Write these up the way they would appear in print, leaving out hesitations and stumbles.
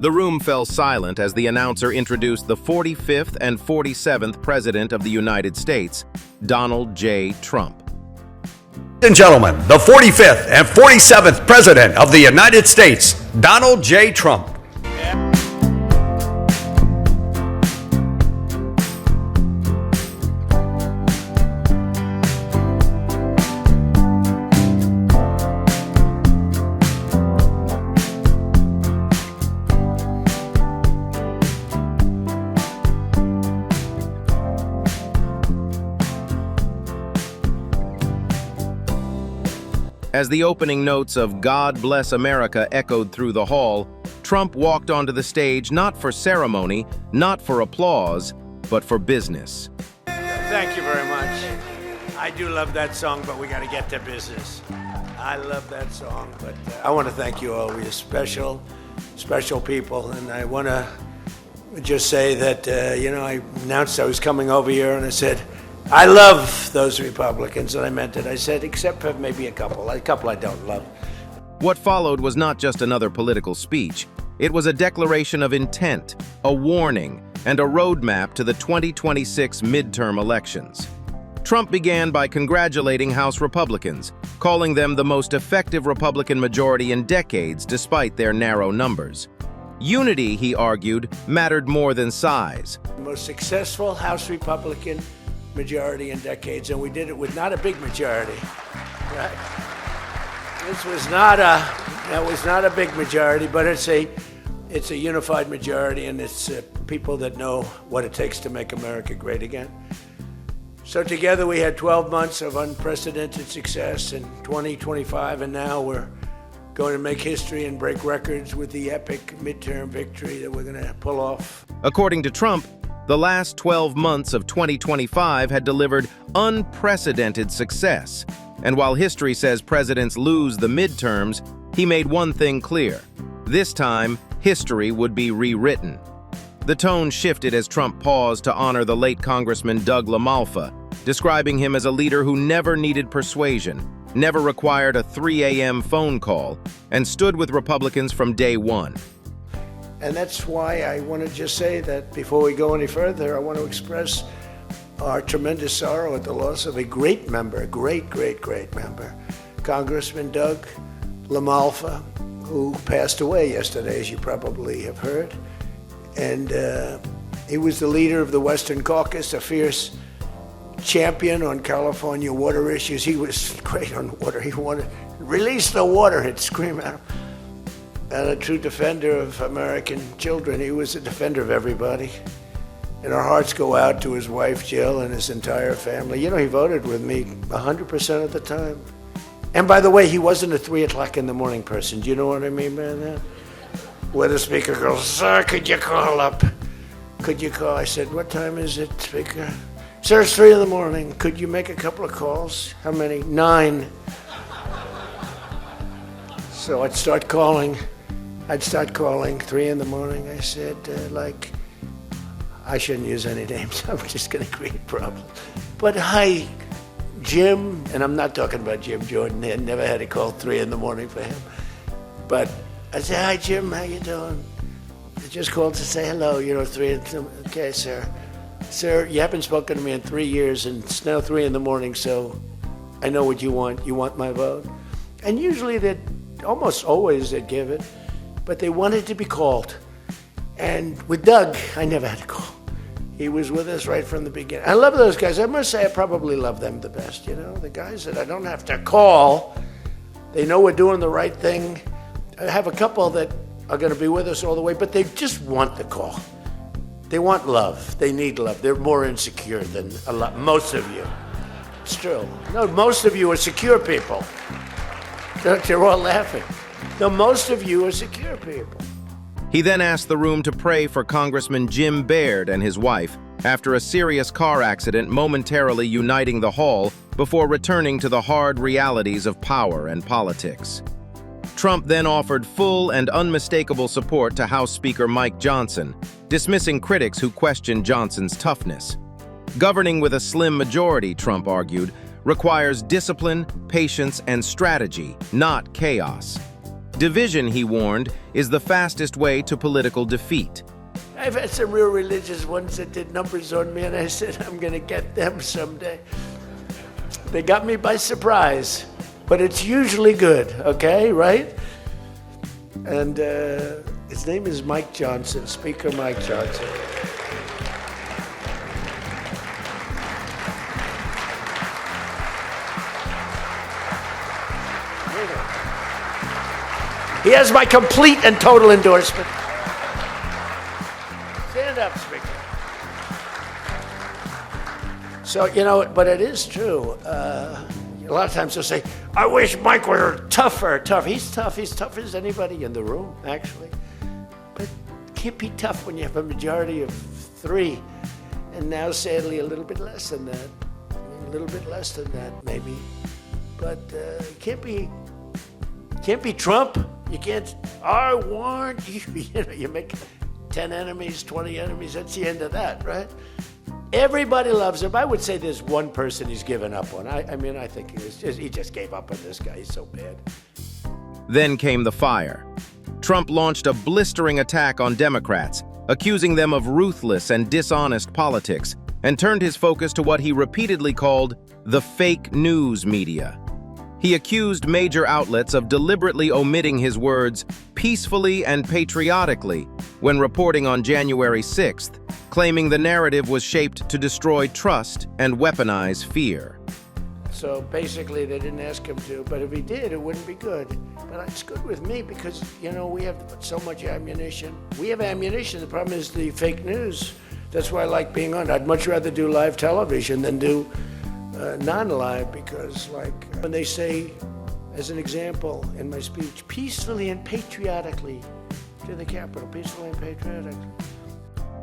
The room fell silent as the announcer introduced the 45th and 47th President of the United States, Donald J. Trump. Ladies and gentlemen, the 45th and 47th President of the United States, Donald J. Trump. As the opening notes of "God Bless America" echoed through the hall, Trump walked onto the stage not for ceremony, not for applause, but for business. Thank you very much. I do love that song, but we got to get to business. I love that song, but I want to thank you all. You're special people, and I want to just say that, I announced I was coming over here, and I said, I love those Republicans, and I meant it. I said, except for maybe a couple I don't love. What followed was not just another political speech. It was a declaration of intent, a warning, and a roadmap to the 2026 midterm elections. Trump began by congratulating House Republicans, calling them the most effective Republican majority in decades despite their narrow numbers. Unity, he argued, mattered more than size. The most successful House Republican majority in decades, and we did it with not a big majority. Right? That was not a big majority, but it's a unified majority, and it's people that know what it takes to make America great again. So together we had 12 months of unprecedented success in 2025, and now we're going to make history and break records with the epic midterm victory that we're going to pull off. According to Trump, the last 12 months of 2025 had delivered unprecedented success. And while history says presidents lose the midterms, he made one thing clear. This time, history would be rewritten. The tone shifted as Trump paused to honor the late Congressman Doug LaMalfa, describing him as a leader who never needed persuasion, never required a 3 a.m. phone call, and stood with Republicans from day one. And that's why I want to just say that before we go any further, I want to express our tremendous sorrow at the loss of a great member, a great member, Congressman Doug LaMalfa, who passed away yesterday, as you probably have heard. And he was the leader of the Western Caucus, a fierce champion on California water issues. He was great on water. He wanted, release the water, he'd scream at him. And a true defender of American children. He was a defender of everybody. And our hearts go out to his wife, Jill, and his entire family. He voted with me 100% of the time. And by the way, he wasn't a 3 o'clock in the morning person. Do you know what I mean by that? Where the speaker goes, sir, could you call up? Could you call? I said, what time is it, speaker? Sir, it's 3 in the morning. Could you make a couple of calls? How many? 9. So I'd start calling 3 in the morning. I said, I shouldn't use any names. I'm just going to create problems. But hi, Jim, and I'm not talking about Jim Jordan. I never had a call 3 in the morning for him. But I said, hi, Jim, how you doing? I just called to say hello, 3 in the morning. Okay, sir. Sir, you haven't spoken to me in 3 years, and it's now 3 in the morning, so I know what you want. You want my vote? And usually almost always they'd give it, but they wanted to be called. And with Doug, I never had to call. He was with us right from the beginning. I love those guys. I must say I probably love them the best, the guys that I don't have to call. They know we're doing the right thing. I have a couple that are going to be with us all the way, but they just want the call. They want love. They need love. They're more insecure than most of you. It's true. No, most of you are secure people. They're all laughing. No, most of you are secure people. He then asked the room to pray for Congressman Jim Baird and his wife after a serious car accident momentarily uniting the hall before returning to the hard realities of power and politics. Trump then offered full and unmistakable support to House Speaker Mike Johnson, dismissing critics who questioned Johnson's toughness. Governing with a slim majority, Trump argued, requires discipline, patience, and strategy, not chaos. Division, he warned, is the fastest way to political defeat. I've had some real religious ones that did numbers on me, and I said, I'm going to get them someday. They got me by surprise, but it's usually good, okay, right? And his name is Mike Johnson, Speaker Mike Johnson. He has my complete and total endorsement. Stand up, Speaker. So, you know, but it is true. A lot of times they'll say, I wish Mike were tougher. He's tough as anybody in the room, actually. But it can't be tough when you have a majority of 3. And now, sadly, a little bit less than that. A little bit less than that, maybe. But it can't be Trump. You can't, I want you. You know, you make 10 enemies, 20 enemies, that's the end of that, right? Everybody loves him. I would say there's one person he's given up on. I mean, I think he just gave up on this guy. He's so bad. Then came the fire. Trump launched a blistering attack on Democrats, accusing them of ruthless and dishonest politics, and turned his focus to what he repeatedly called the fake news media. He accused major outlets of deliberately omitting his words peacefully and patriotically when reporting on January 6th, claiming the narrative was shaped to destroy trust and weaponize fear. So basically they didn't ask him to, but if he did, it wouldn't be good. But it's good with me because, you know, we have so much ammunition. We have ammunition. The problem is the fake news. That's why I like being on. I'd much rather do live television than do non-live, because like when they say, as an example in my speech, peacefully and patriotically to the Capitol, peacefully and patriotically.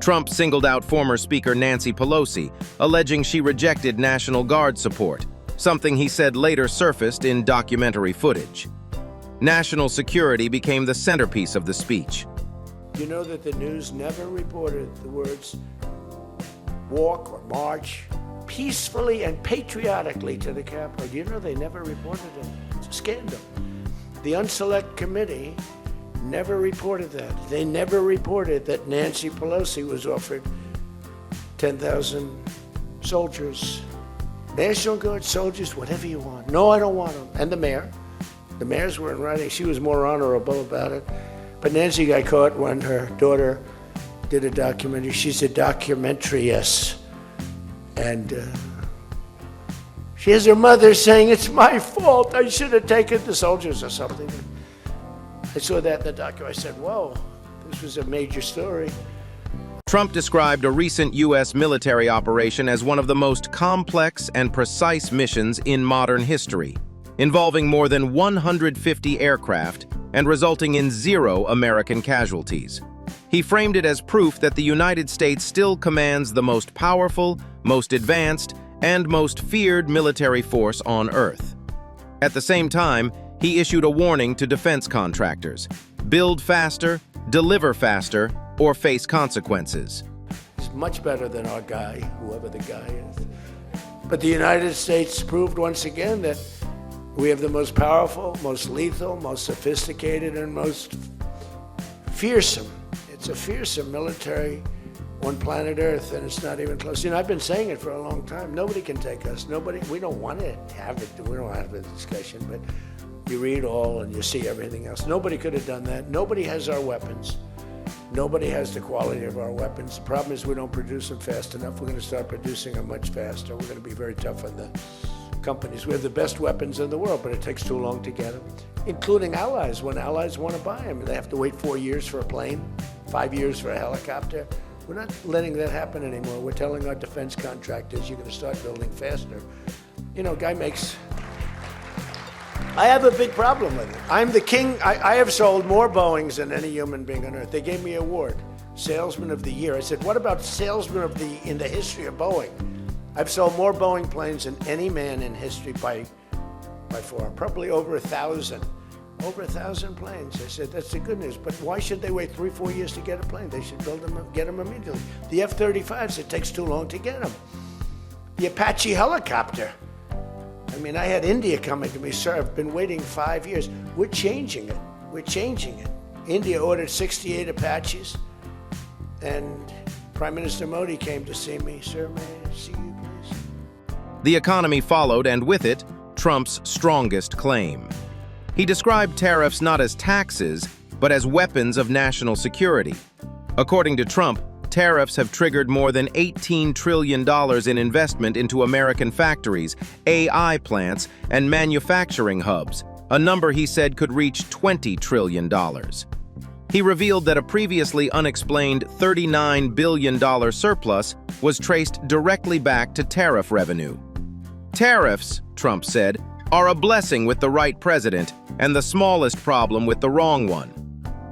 Trump singled out former Speaker Nancy Pelosi, alleging she rejected National Guard support, something he said later surfaced in documentary footage. National security became the centerpiece of the speech. You know that the news never reported the words walk or march peacefully and patriotically to the Capitol. Do you know they never reported it? It's a scandal. The Unselect Committee never reported that. They never reported that Nancy Pelosi was offered 10,000 soldiers, National Guard soldiers, whatever you want. No, I don't want them. And the mayor. The mayors weren't writing. She was more honorable about it. But Nancy got caught when her daughter did a documentary. She's a documentariist. And she has her mother saying, it's my fault. I should have taken the soldiers or something. I saw that in the documentary. I said, whoa, this was a major story. Trump described a recent U.S. military operation as one of the most complex and precise missions in modern history, involving more than 150 aircraft and resulting in 0 American casualties. He framed it as proof that the United States still commands the most powerful, most advanced, and most feared military force on Earth. At the same time, he issued a warning to defense contractors: build faster, deliver faster, or face consequences. He's much better than our guy, whoever the guy is. But the United States proved once again that we have the most powerful, most lethal, most sophisticated, and most fearsome. It's a fearsome military on planet Earth, and it's not even close. You know, I've been saying it for a long time. Nobody can take us. Nobody. We don't want to have it. We don't have a discussion, but you read all and you see everything else. Nobody could have done that. Nobody has our weapons. Nobody has the quality of our weapons. The problem is we don't produce them fast enough. We're going to start producing them much faster. We're going to be very tough on the companies. We have the best weapons in the world, but it takes too long to get them, including allies. When allies want to buy them, they have to wait 4 years for a plane, 5 years for a helicopter. We're not letting that happen anymore. We're telling our defense contractors, you're going to start building faster. You know, guy makes... I have a big problem with it. I'm the king. I have sold more Boeings than any human being on earth. They gave me an award, Salesman of the Year. I said, what about Salesman of the in the history of Boeing? I've sold more Boeing planes than any man in history by far, probably over 1,000. Over 1,000 planes. I said, that's the good news. But why should they wait 3-4 years to get a plane? They should build them, get them immediately. The F-35s, it takes too long to get them. The Apache helicopter. I mean, I had India coming to me, sir, I've been waiting 5 years. We're changing it. we're changing it. India ordered 68 Apaches, and Prime Minister Modi came to see me. Sir, may I see you, please? The economy followed, and with it, Trump's strongest claim. He described tariffs not as taxes, but as weapons of national security. According to Trump, tariffs have triggered more than $18 trillion in investment into American factories, AI plants, and manufacturing hubs, a number he said could reach $20 trillion. He revealed that a previously unexplained $39 billion surplus was traced directly back to tariff revenue. Tariffs, Trump said, are a blessing with the right president and the smallest problem with the wrong one.